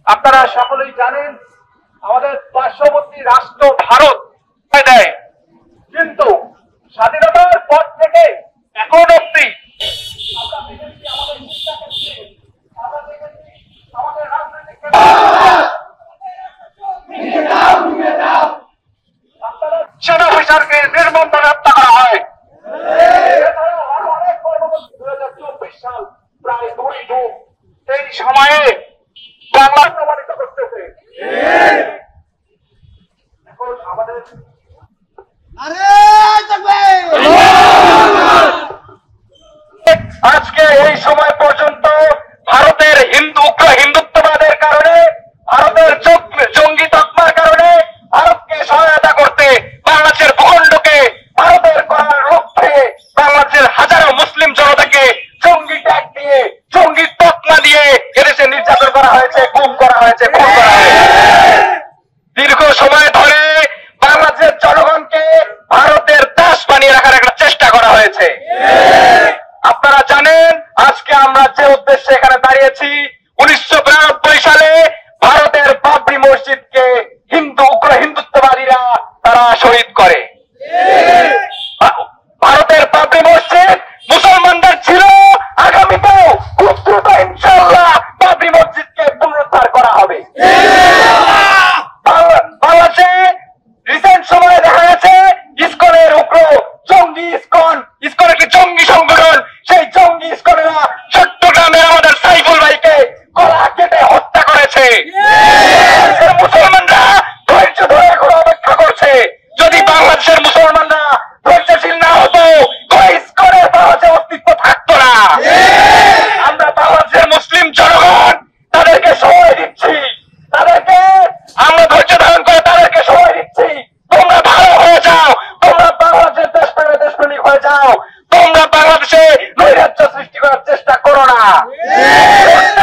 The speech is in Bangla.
আপনারা সকলেই জানেন আমাদের পার্শ্ববর্তী রাষ্ট্র ভারত দেয়, কিন্তু স্বাধীনতার পর থেকে এখন অব্দি আমাদের রাজনৈতিক সেনা অফিসারকে নির্মমভাবে হত্যা করা হয়। 2024 সাল প্রায় 2 যুগ, এই সময়ে বাংলা প্রমাণিত করতেছে। এখন আমাদের আজকে এই সময় পর্যন্ত ভারতের হিন্দুত্ববাদের কারণে, ভারতের জঙ্গি তকমার কারণে ভারতকে সহায়তা করতে বাংলাদেশের ভূখণ্ডকে ভারতের করার লক্ষ্যে বাংলাদেশের হাজারো মুসলিম জনতাকে জঙ্গি ট্যাগ দিয়ে, জঙ্গি তকমা দিয়ে এদেশে নির্যাতন করা হয়েছে, খুন করা হয়েছে, খুন করা হয়েছে। দীর্ঘ সময় ধরে বাংলাদেশের জনগণকে ভারতের দাস বানিয়ে রাখার একটা চেষ্টা করা হয়েছে। আপনারা জানেন আজকে আমরা যে উদ্দেশ্যে এখানে দাঁড়িয়েছি, 1992 সালে ভারতের বাবরি মসজিদকে হিন্দুত্ববাদীরা তারা শহীদ করে।